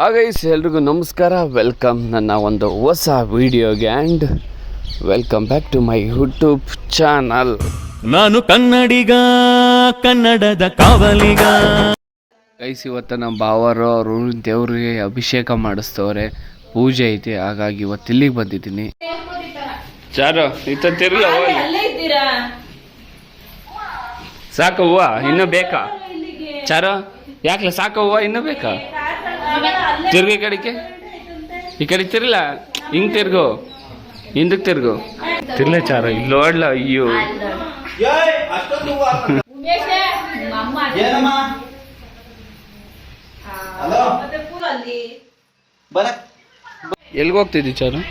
Guys ಎಲ್ರಿಗೂ ನಮಸ್ಕಾರ, welcome ನನ್ನ ಒಂದು ಹೊಸ ವಿಡಿಯೋಗೆ and welcome back to my YouTube channel. ನಾನು ಕನ್ನಡಿಗ, ಕನ್ನಡದ ಕಾವಲಿಗ. ಗೈಸ್ ಇವತ್ತು ನಮ್ಮ ಬಾವರು ಅವರು ದೇವ್ರಿಗೆ ಅಭಿಷೇಕ ಮಾಡಿಸ್ತವ್ರೆ, ಪೂಜೆ ಐತೆ, ಹಾಗಾಗಿ ಇವತ್ತು ಇಲ್ಲಿಗೆ ಬಂದಿದ್ದೀನಿ. ಚಾರು ಇತ್ತಿರಲ್ಲ, ಸಾಕು ಹೂವ ಇನ್ನೂ ಬೇಕಾ? ಚಾರು ಯಾಕಲ ಸಾಕು ಹೂವ ಇನ್ನೂ ಬೇಕಾ? ತಿರ್ಗಿ ಈ ಕಡೆ ತಿರ್ಲ, ಹಿಂಗ್ ತಿರ್ಗು, ಹಿಂದಕ್ಕೆ ತಿರ್ಗು, ತಿರ್ಲ ಚಾರ ಇಲ್ಲಿ ನೋಡ್ಲ. ಅಯ್ಯೋ ಎಲ್ಗ ಹೋಗ್ತಿದ್ದಿ ಚಾರು?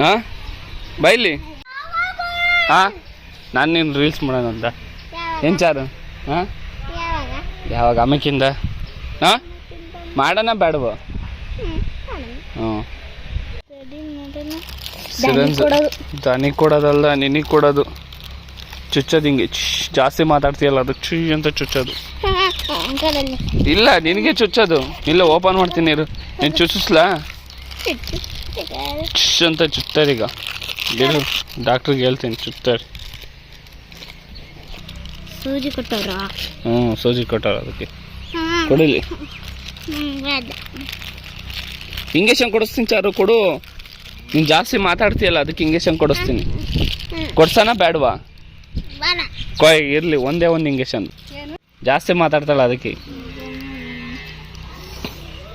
ಹಾ ಬೈಲಿ. ಹಾ ನಾನು ನೀನು ರೀಲ್ಸ್ ಮಾಡೋಣ ಅಂತ. ಏನು ಚಾರು? ಹಾಂ ಯಾವಾಗ? ಅಮ್ಮಕ್ಕಿಂದ ಹಾಂ ಮಾಡೋಣ ಬೇಡವ? ಹ್ಞೂ ಸಿರಂಜ್ ದನಿಗೆ ಕೊಡೋದಲ್ಲ, ನಿನಗೆ ಕೊಡೋದು. ಚುಚ್ಚೋದು ಹಿಂಗೆ ಜಾಸ್ತಿ ಮಾತಾಡ್ತೀಯಲ್ಲ, ಅದಕ್ಕೆ ಚುಯ್ ಅಂತ ಚುಚ್ಚೋದು. ಇಲ್ಲ ನಿನಗೆ ಚುಚ್ಚೋದು. ಇಲ್ಲ ಓಪನ್ ಮಾಡ್ತೀನಿ ಇರು, ನೀನು ಚುಚ್ಚಿಸ್ಲಾ? ಚುಚ್ ಅಂತ ಚುಚ್ತಾರೆ. ಈಗ ಇರು ಡಾಕ್ಟ್ರಿಗೆ ಹೇಳ್ತೀನಿ, ಚುಚ್ತಾರೆ. ಸೂಜಿ ಕೊಟ್ಟವ್ರ? ಹ್ಞೂ ಸೂಜಿ ಕೊಟ್ಟವ್ರ, ಅದಕ್ಕೆ ಕೊಡಿಲಿ. ಇಂಜೆಕ್ಷನ್ ಕೊಡಿಸ್ತೀನಿ ಚಾರು, ಕೊಡು. ನೀನು ಜಾಸ್ತಿ ಮಾತಾಡ್ತೀಯಲ್ಲ, ಅದಕ್ಕೆ ಇಂಜೆಕ್ಷನ್ ಕೊಡಿಸ್ತೀನಿ. ಕೊಡ್ಸೋಣ ಬೇಡವಾ? ಕೊಯ್ ಇರಲಿ, ಒಂದೇ ಒಂದು ಇಂಜೆಕ್ಷನ್. ಜಾಸ್ತಿ ಮಾತಾಡ್ತಾಳ ಅದಕ್ಕೆ.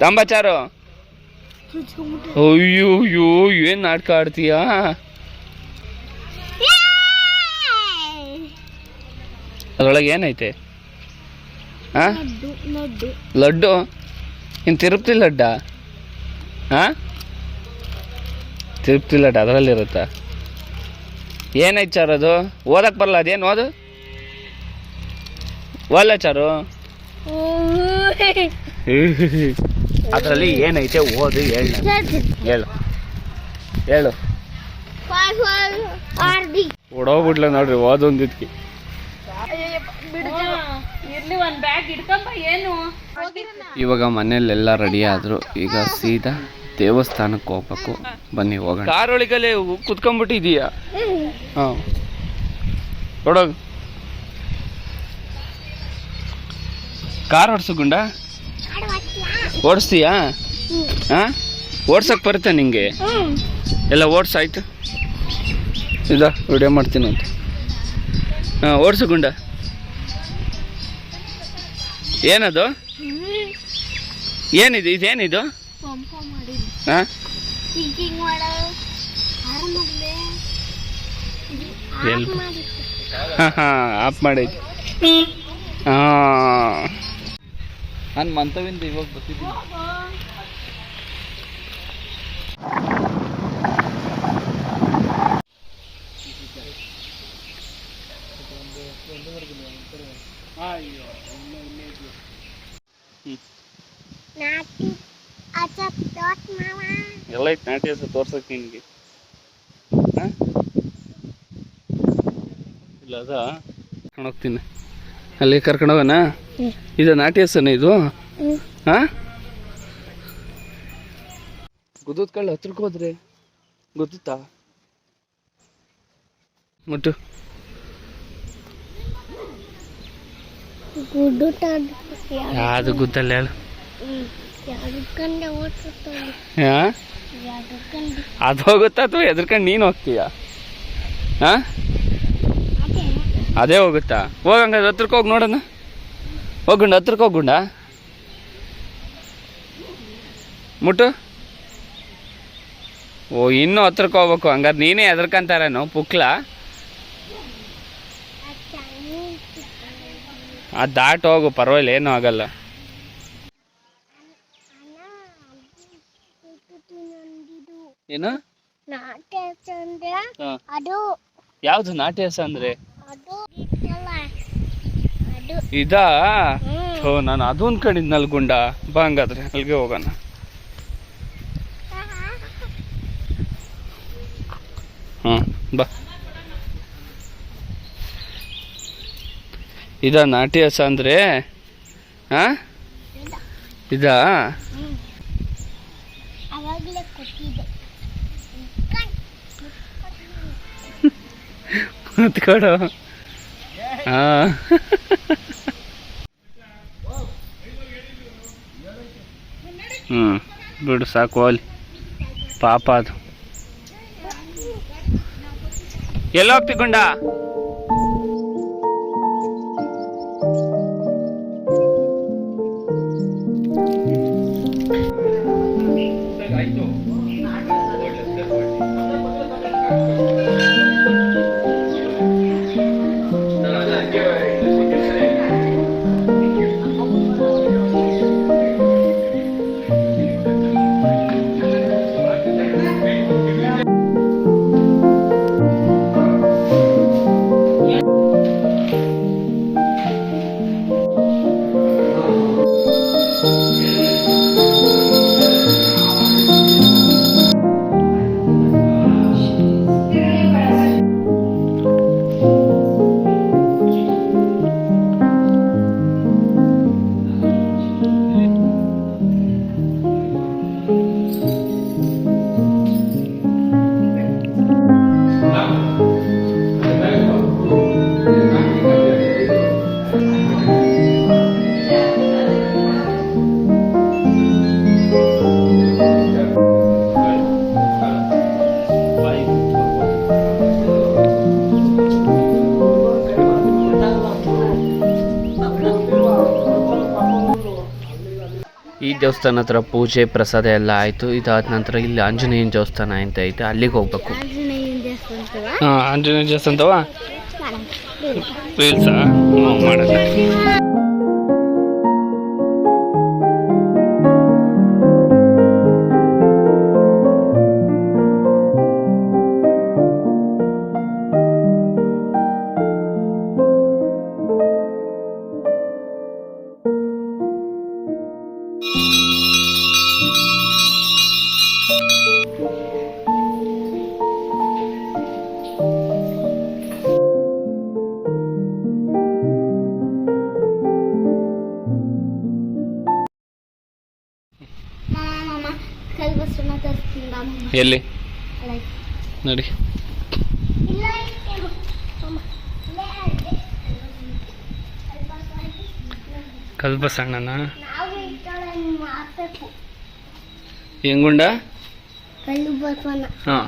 ತಂಬ ಚಾರು. ಅಯ್ಯೋ ಅಯ್ಯೋ ಏನು ನಾಟಕ ಆಡ್ತೀಯಾ? ಅದರೊಳಗೆ ಏನೈತೆ? ಹಾಂ ಲಡ್ಡು. ಇನ್ನು ತಿರುಪ್ತಿ ಲಡ್ಡ? ಹಾಂ ತಿರುಪ್ತಿ ಲಡ್ಡು ಅದರಲ್ಲಿರುತ್ತಾ? ಏನೈತೆ ಚಾರು ಅದು? ಓದಕ್ಕೆ ಬರಲ್ಲ, ಅದೇನು ಓದು? ಓದಲ್ಲ ಚಾರು? ಅದರಲ್ಲಿ ಏನೈತೆ ಓದು, ಹೇಳು ಹೇಳು ಹೇಳು. ಓಡೋಗ್ಬಿಡ್ಲ ನೋಡ್ರಿ ಓದೊಂದಿದ್ಕೆ. ಇವಾಗ ಮನೇಲೆಲ್ಲ ರೆಡಿ ಆದ್ರು, ಈಗ ಸೀದಾ ದೇವಸ್ಥಾನಕ್ಕೆ ಹೋಗ್ಬೇಕು. ಬನ್ನಿ ಹೋಗೋಣ. ಕಾರೊಳಗಲ್ಲೇ ಕುತ್ಕೊಂಡ್ಬಿಟ್ಟಿದೀಯಾ? ಹಾಂ ನೋಡೋಗ. ಕಾರ್ ಓಡಿಸು ಗುಂಡ, ಓಡಿಸ್ತೀಯಾ? ಹಾಂ ಓಡ್ಸಕ್ಕೆ ಬರುತ್ತೆ ನಿಂಗೆ? ಎಲ್ಲ ಓಡಿಸಾಯ್ತು, ಇಲ್ಲ ವಿಡಿಯೋ ಮಾಡ್ತೀನಿ ಅಂತ. ಹಾಂ ಓಡಿಸು ಗುಂಡ. ಏನದು? ಏನಿದು? ಇದೇನಿದು? ಹಾಂ ಹಾಂ ಹಾಂ ಆಫ್ ಮಾಡೈತಿ. ಹಾಂ ನಾನು ಮಂತವಿಂದ ಇವಾಗ ಬರ್ತಿದ್ದೀನಿ. ಎಲ್ಲ ಐತೆ ನಾಟಿ ಹಸ ತೋರ್ಸಕ್ಕೆ ನಿನಗೆ? ಹಾಂ ಇಲ್ಲ ಅದ ಕರ್ಕೊಂಡು ಹೋಗ್ತೀನಿ, ಅಲ್ಲಿ ಕರ್ಕೊಂಡು ಹೋಗೋಣ. ಇದು ನಾಟಿ ಹಸನ ಇದು? ಹಾಂ ಗುದ್ದದ ಕಳ್ಳ ಹತ್ರಕ್ಕೆ ಹೋದ್ರೆ ಗೊತ್ತಾ? ಮುಟ್ಟು ಯಾವುದು ಗುದ್ದಲ್ಲ ಹೇಳು? ಹಾಂ ಅದು ಹೋಗುತ್ತಾ ಅಥವಾ ಎದ್ರಕಂಡು ನೀನು ಹೋಗ್ತೀಯ? ಹಾಂ ಅದೇ ಹೋಗುತ್ತಾ? ಹೋಗಂಗಾದ್ರೆ ಹತ್ರಕ್ಕೆ ಹೋಗಿ ನೋಡೋಣ. ಹೋಗುಂಡ ಹತ್ರಕ್ಕೆ ಹೋಗುಂಡ ಮುಟ್ಟು. ಓ ಇನ್ನೂ ಹತ್ರಕ್ಕೆ ಹೋಗ್ಬೇಕು, ಹಂಗಾದ್ರೆ ನೀನೇ ಎದ್ರಕಂತಾರೇನೋ ಪುಕ್ಲ? ಅದು ದಾಟ್ ಹೋಗು, ಪರವಾಗಿಲ್ಲ, ಏನೂ ಆಗಲ್ಲ. ಏನು ಯಾವ್ದು ನಾಟ್ಯ ಹಸ ಅಂದ್ರೆ? ಇದಾ? ಓ ನಾನು ಅದು ಅನ್ಕೊಂಡಿದ್ನಲ್ ಗುಂಡ. ಬಾ ಹಂಗಾದ್ರೆ ಅಲ್ಲಿಗೆ ಹೋಗೋಣ. ಬಾ. ಇದ ನಾಟಿ ಹಸ ಅಂದರೆ? ಹಾಂ ಇದಾ ಅವಾಗಲೇ ಕೊಟ್ಟಿದ್ದೆ ಮುತ್ಕೊಡು ಹಾಂ ಬಿಡು ಸಾಕು ಅಲ್ಲಿ ಪಾಪ ಅದು ಎಲ್ಲ ಹೋಗ್ತಿಕೊಂಡ ಈ ದೇವಸ್ಥಾನ ಹತ್ರ ಪೂಜೆ ಪ್ರಸಾದ ಎಲ್ಲ ಆಯಿತು. ಇದಾದ ನಂತರ ಇಲ್ಲಿ ಆಂಜನೇಯನ ದೇವಸ್ಥಾನ ಅಂತ ಐತೆ, ಅಲ್ಲಿಗೆ ಹೋಗ್ಬೇಕು. ಹಾಂ, ಆಂಜನೇಯ ದೇವಸ್ಥಾನದವ ರೀಲ್ಸಾ ಮಾಡೋಣ. ಎಲ್ಲಿ ನೋಡಿ, ಕಲ್ಬಸಣ್ಣನ ಹೆಂಗುಂಡ ಹಾಂ.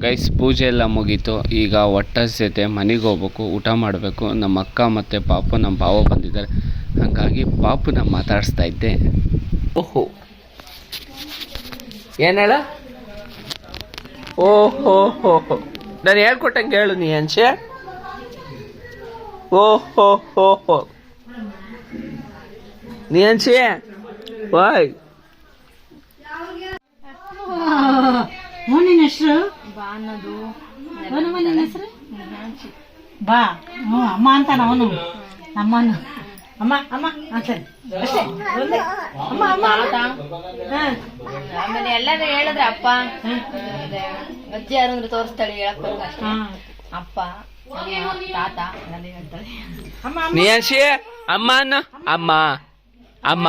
ಗೈಸ್, ಪೂಜೆ ಎಲ್ಲ ಮುಗೀತು. ಈಗ ಹೊಟ್ಟೆ ಹಸಿತೆ, ಮನೆಗೆ ಹೋಗ್ಬೇಕು, ಊಟ ಮಾಡಬೇಕು. ನಮ್ಮ ಅಕ್ಕ ಮತ್ತು ಪಾಪು, ನಮ್ಮ ಭಾವ ಬಂದಿದ್ದಾರೆ. ಹಾಗಾಗಿ ಪಾಪುನ ಮಾತಾಡಿಸ್ತಾ ಇದ್ದೆ. ಓಹೋ, ಏನು ಹೇಳ? ಓಹೋ ಹೋ ಹೋ, ನಾನು ಹೇಳ್ಕೊಟ್ಟಂಗೆ ಹೇಳು ನೀ ಅನ್ಶೆ. ಓಹೋ ಹೋ ಹೋ, ನೀ ಅನ್ಶೆ ವಾಯ್. ನಿನ್ನ ಹೆಸರು ಬಾ ಅನ್ನೋದು. ನಿನ್ನ ಹೆಸರು ಬಾ. ಹ್ಞೂ, ಅಮ್ಮ ಅಂತಾನ ಅವನು. ಅಮ್ಮನು ಅಮ್ಮ ಅಮ್ಮ ಅಂತಾನೆ ಅಷ್ಟೇ. ಅಮ್ಮ ಅಮ್ಮ ಆಮೇಲೆ ಎಲ್ಲರೂ ಹೇಳಿದ್ರೆ ಅಪ್ಪ ಅಜ್ಜಿ ಯಾರು ಅಂದ್ರೆ ತೋರಿಸ್ತಾಳೆ, ಹೇಳಕ್ ಬರಲ್ಲ ಅಷ್ಟೇ. ಅಪ್ಪ ತಾತ ಎಲ್ಲ ಹೇಳ್ತಾಳೆ. ನೀ ಅನ್ಶಿ ಅಮ್ಮ ಅನ್ನ. ಅಮ್ಮ ಅಮ್ಮ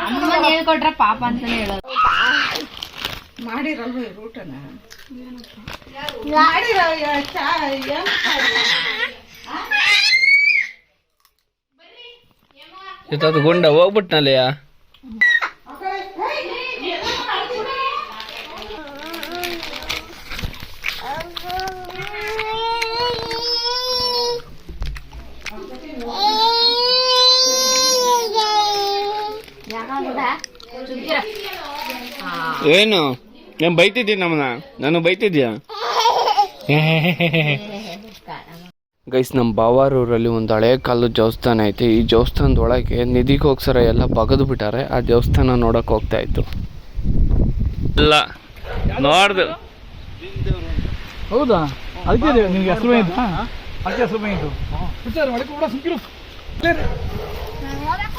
ಅಮ್ಮನ ಹೇಳ್ಕೊಟ್ರೆ ಪಾಪ ಅಂತಾನೆ ಹೇಳೋದು. ಮಾಡಿರಲ್ವ ಊಟನ ಇದು ಗುಂಡ ಹೋಗ್ಬಿಟ್ನಲ್ಲಯ್ಯ. ಏನು ನಾನು ಬೈತಿದ್ದೀನಿ ನಮ್ಮನ್ನ? ನಾನು ಬೈತಿದ್ಯಾ? ಗೈಸ್, ನಮ್ಮ ಬಾವಾರೂರಲ್ಲಿ ಒಂದು ಹಳೆ ಕಾಲದ ದೇವಸ್ಥಾನ ಐತೆ. ಈ ದೇವಸ್ಥಾನದೊಳಗೆ ನಿಧಿಗೆ ಹೋಗ್ಸರ ಎಲ್ಲ ಬಗದು ಬಿಟ್ಟಾರೆ. ಆ ದೇವಸ್ಥಾನ ನೋಡಕ್ಕೆ ಹೋಗ್ತಾ ಇತ್ತು. ಇಲ್ಲ ನೋಡ್ದು. ಹೌದಾ? ಅದಕ್ಕೆ ನಿಮ್ಗೆ ಹೆಸರು ಬಂದಿದ್ದಾ? ಅದಕ್ಕೆ ಹೆಸರು ಬಂದಿದ್ದು. ವಿಚಾರ ಮಾಡಿ ಕೂಡ ಸುಮ್ಕಿರು.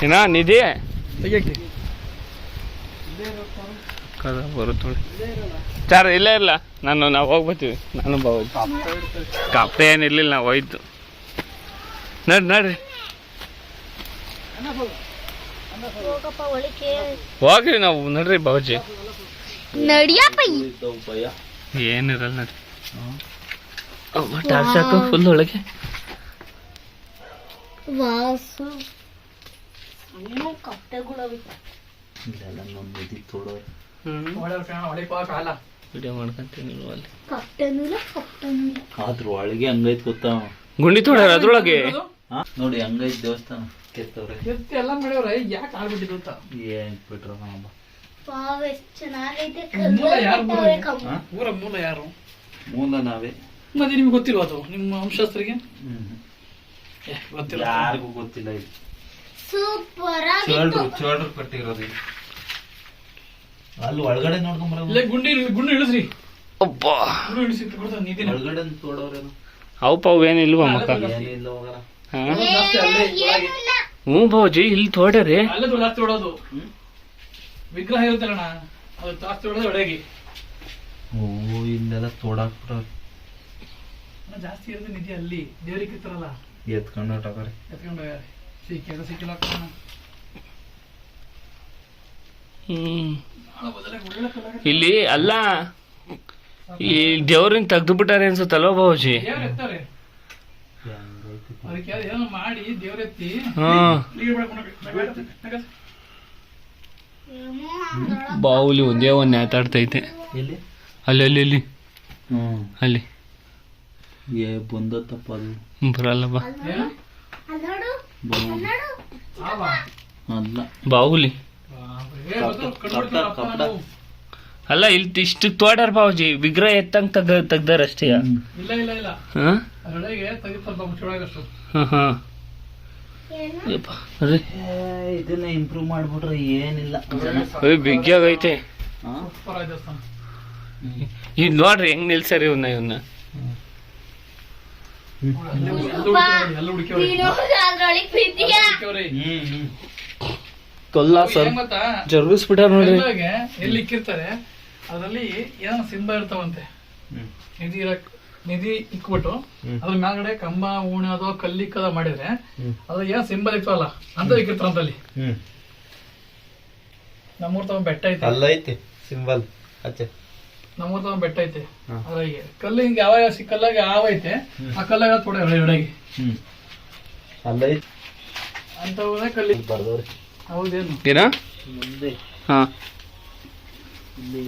ಏನ ನಿಧಿ ತೆಗಿಯಕ್ಕೆ ಕದ ಬರುತ್ತೆ ಚಾರ ಇಲ್ಲೇ ಇಲ್ಲ ನಾವು ಹೋಗ್ಬರ್ತೀವಿ ನಾನು ಬಾವು ಕಾಪ್ಟೆ ಏನಿರ್ಲಿಲ್ಲ ನಾವು ಹೋಯ್ತು ನಡ್ರಿ ಹೋಗ್ರಿ ನಾವು ನಡ್ರಿ ಬಾಬುಜಿ ನಡಿಯಪ್ಪ ಏನಿರಲ್ಲ ನಡ್ರಿ ಟಾರ್ಚ್ ಹಾಕು ಫುಲ್ ಒಳಗೆ ವಾಸು ವಿಡಿಯೋ ಮಾಡ್ಕೊಂತೀನಿ ಅಲ್ಲಿ ಆದ್ರೂ ಒಳಗೆ ಹಂಗೈತ್ ಗೊತ್ತಾ ಗುಂಡಿ ತೋಡ್ಯಾರ ಅದ್ರೊಳಗೆ ನೋಡಿ ಹಂಗೈತ್ ದೇವಸ್ಥಾನ ಕೆತ್ತವ್ರೆ ಎತ್ತಿ ಎಲ್ಲ ಮಾಡ್ಯವ್ರೆ ಯಾಕೆ ಆಡ್ಬಿಟ್ಟಿದ್ದು ಅಂತ ಏನ್ ಬಿಟ್ರ ನಮ್ಮ ಎಷ್ಟು ಚೆನ್ನಾಗೈತೆ ಮೂಲ ಯಾರು ಊರ ಮೂಲ ಯಾರು ಮೂಲ ನಾವೇ ಮತ್ತೆ ನಿಮ್ಗೆ ಗೊತ್ತಿಲ್ವಾ ಅದು ನಿಮ್ಮ ವಂಶಸ್ಥರಿಗೆ ಗೊತ್ತಿಲ್ಲ ಯಾರಿಗೂ ಗೊತ್ತಿಲ್ಲ ಇದು ಸೂಪರ್ ಚೋಳ್ರು ಕಟ್ಟಿರೋದು ಇದು. ಅಲ್ಲಿ ಒಳಗಡೆ ನೋಡ್ಕೊಂಬರ ಇಲ್ಲೇ ಗುಂಡು ಇಳಿಸ್ರಿ ಅಬ್ಬ ಗುಂಡು ಇಳಿಸಿ ಕೊಡ್ತಾರೆ ನಿಧಿನ ಒಳಗಡೆ ತೋಡವ್ರೇನು ಅವು ಪಾವು ಏನಿಲ್ವಾ ಮಕ್ಕ ಏನಿಲ್ಲ ಹೋಗಲ್ಲ ಹಾ ಜಾಸ್ತಿ ಅಲ್ಲೇ ಒಳಗೆ ಹ್ಞೂ ಬಾವುಜಿ ಇಲ್ಲಿ ತೋಡ್ಯಾರಿ ಅಲ್ಲೇ ಜಾಸ್ತಿ ಹೊಡೋದು ವಿಗ್ರಹ ಇರುತ್ತಲ್ಲಣ್ಣ ಅದು ಜಾಸ್ತಿ ಹೊಡೋದು ಒಳಗೆ ಓ ಇಲ್ಲೆಲ್ಲ ತೋಡಾಕ್ಬಿಟ್ಟವ್ರೆ ಜಾಸ್ತಿ ಇರೋದು ನಿಧಿ ಅಲ್ಲಿ ದೇವ್ರಿಗೆ ಇರ್ತಾರಲ್ಲ ಎತ್ಕೊಂಡು ಹೊಟ್ಟವ್ರೆ ಎತ್ಕೊಂಡು ಸಿಕ್ಕಿಲ್ಲ ಹ್ಮ್ ಇಲ್ಲಿ ಅಲ್ಲ ಈ ದೇವ್ರನ್ನ ತೆಗ್ದು ಬಿಟ್ಟಾರೆ ಅನ್ಸುತ್ತಲ್ವ ಬಾವುಜಿ ದೇವ್ರ ಎತ್ತಾರೆ ಅದಕ್ಕೆ ಏನೋ ಮಾಡಿ ದೇವ್ರೆತ್ತಿ ಹಾ ಬಾವುಲಿ ಒಂದೇ ಒಂದ್ ನೇತಾಡ್ತೈತೆ ಎಲ್ಲಿ ಅಲ್ಲಿ ಅಲ್ಲಿ ಅಲ್ಲಿ ಹ್ಮ್ ಅಲ್ಲಿ ಏ ಬಂದತ್ತಪ್ಪ ಅದು ಬರಲ್ಲ ಬಾ ಅಲ್ಲ ಬಾವುಲಿ ಕಪಡ ಅಲ್ಲ ಇಲ್ಲಿ ಇಷ್ಟು ತೋಡ್ಯಾರ ಬಾವುಜಿ ವಿಗ್ರಹ ಎತ್ತಂಗ್ ತೆಗ್ದಾರ ಅಷ್ಟೇ ಇಲ್ಲ ಇಲ್ಲ ಇಲ್ಲ ಹಾ ಅದರೊಳಗೆ ತೆಗಿತಾರೆ ಮುಚ್ಚೊಳಗಷ್ಟು ಹಾ ಅದೇ ಇದನ್ನ ಇಂಪ್ರೂವ್ ಮಾಡ್ಬಿಟ್ರೆ ಏನಿಲ್ಲ ಬಿಗ್ಯಾಗೈತೆ ಸೂಪರ್ ಆಯ್ತು ದೇವಸ್ಥಾನ ಈಗ ನೋಡ್ರಿ ಹೆಂಗ್ ನಿಲ್ಸಾರ ಇವನ್ನ ಎಲ್ಲ ಹುಡುಕಿಯವ್ರೆ ಅದ್ರೊಳಗೆ ಬಿದ್ದಿಯಾ ಕೊಲ್ಲ ಸರ್ ಜರುಗಿಸ್ಬಿಟ್ಟಾರ ನೋಡ್ರಿ ಎಲ್ಲಿ ಇಕ್ಕಿರ್ತಾರೆ ಅದ್ರಲ್ಲಿ ಏನೋ ಸಿಂಬ ಇರ್ತಾವಂತೆ ನಿಧಿ ಇಕ್ಬಿಟ್ಟು ಅದ್ರ ಮ್ಯಾಲ್ಗಡೆ ಕಂಬ ಊಣೆ ಅಥವಾ ಕಲ್ಲಿಕ್ಕದ ಮಾಡಿದ್ರೆ ಅದ್ರ ಏನೋ ಸಿಂಬಲ್ ಇರ್ತವಲ್ಲ ಅಂತ ಇಕ್ಕಿರ್ತಾರಂತ ಅಲ್ಲಿ ನಮ್ಮೂರ್ ತಗೊಂಡ್ ಬೆಟ್ಟ ಐತೆ ಅಲ್ಲೈತಿ ಸಿಂಬಲ್ ಆಚೆ ನಮ್ಮೂರ್ ತಗೊಂಡ್ ಬೆಟ್ಟ ಐತೆ ಅದ್ರಾಗೆ ಕಲ್ಲು ಹಿಂಗೆ ಯಾವ ಕಲ್ಲಾಗ ಯಾವ ಐತೆ ಆ ಕಲ್ಲಾಗ ತೋಡೆ ಎಡೆಗೆ ಅಲ್ಲೈತಿ ಅಂತವೇ ಕಲ್ಲಿ ಬರ್ದವ್ರಿ ಹೌದೇನು ಏನ ಮುಂದೆ ಹಾ ಇಲ್ಲಿ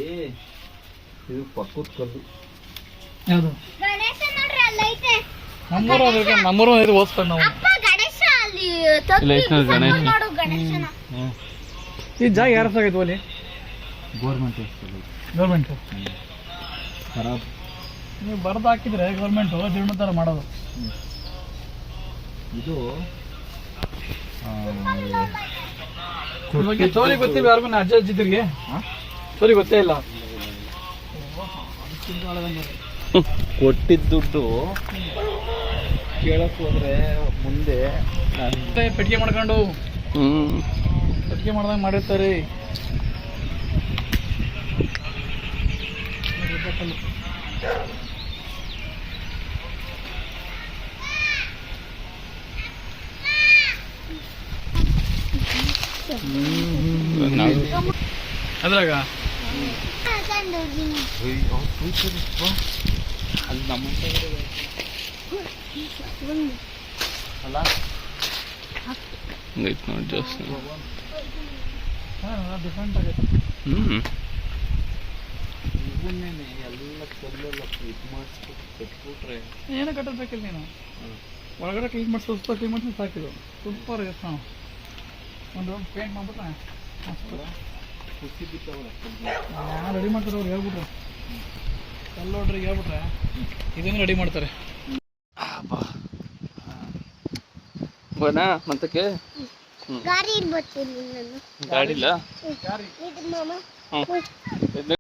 ಇದು ಪಕ್ಕದ ಕಲ್ಲು ಯಾವುದು ಗಣೇಶ ನೋಡ್ರಿ ಅಲ್ಲೈತೆ ನಮ್ಮೂರು ಇದು ಓದಿಸ್ಕೊಂಡು ನಾವು ಅಪ್ಪ ಗಣೇಶ ಅಲ್ಲಿ ಇಲ್ಲ ಐತ್ ನೋಡ್ರಿ ಗಣೇಶ ನೋಡು ಗಣೇಶನ ಈ ಜಾಗ ಯಾರ ಸಾಗೈತೆ ಅಲ್ಲಿ ಗೋರ್ಮೆಂಟ್ ಗೌರ್ಮೆಂಟ್ ಖರಾಬ್ ನೀವು ಬರ್ದು ಹಾಕಿದ್ರೆ ಗೌರ್ಮೆಂಟ್ ಜೀರ್ಣೋದ್ಧಾರ ಮಾಡೋದು ಇದು ಇವಾಗ ಚೋರಿ ಗೊತ್ತಿಲ್ಲ ಯಾರಿಗೂ ಅಜ್ಜ ಅಜ್ಜಿದ್ರಿಗೆ ಚೋರಿ ಗೊತ್ತೇ ಇಲ್ಲ ಕೊಟ್ಟಿದ್ದ ದುಡ್ಡು ಕೇಳಕ್ ಹೋದ್ರೆ ಮುಂದೆ ಪೆಟ್ಟಿಗೆ ಮಾಡ್ಕೊಂಡು ಹ್ಮ್ ಪೆಟ್ಟಿಗೆ ಮಾಡ್ದಂಗೆ ಮಾಡಿರ್ತಾರೆ ಅದ್ರಾಗ ಹಂಗೈತ್ ನೋಡಿ ದೇವಸ್ಥಾನ ಡಿಫ್ರೆಂಟ್ ಆಗೈತೆ ಹ್ಮ್ ಎಲ್ಲ ಕಲ್ಲೆಲ್ಲ ಇದು ಮಾಡಿಸ್ಬಿಟ್ಟು ಕಟ್ಬಿಟ್ರೆ ಏನೋ ಕಟ್ಟಬೇಕಿಲ್ಲ ನೀನು ಒಳಗಡೆ ಕ್ಲೀನ್ ಮಾಡಿಸಿ ಸ್ವಲ್ಪ ಕ್ಲೀನ್ ಮಾಡಿಸಿ ಸಾಕಿದ್ರು ಸೂಪರ್ ದೇವಸ್ಥಾನ ಒಂದು ಪೇಂಟ್ ಮಾಡ್ಬಿಟ್ರೆ ಖುಷಿ ಬಿತ್ತವ್ರೆ ಯಾರು ರೆಡಿ ಮಾಡ್ತಾರೆ ಅವ್ರು ಹೇಳ್ಬಿಟ್ರೆ ಕಲ್ಲೋಡ್ರಿಗೆ ಹೇಳ್ಬಿಟ್ರೆ ಇದನ್ನು ರೆಡಿ ಮಾಡ್ತಾರೆ ಬನಾ ಮಂತಕ್ಕೆ ಗಾಡಿ ಬರ್ತೀನಿ ನಾನು ಗಾಡಿಲ್ಲ ಇದು ಮಾಮ ಹ್ಮ್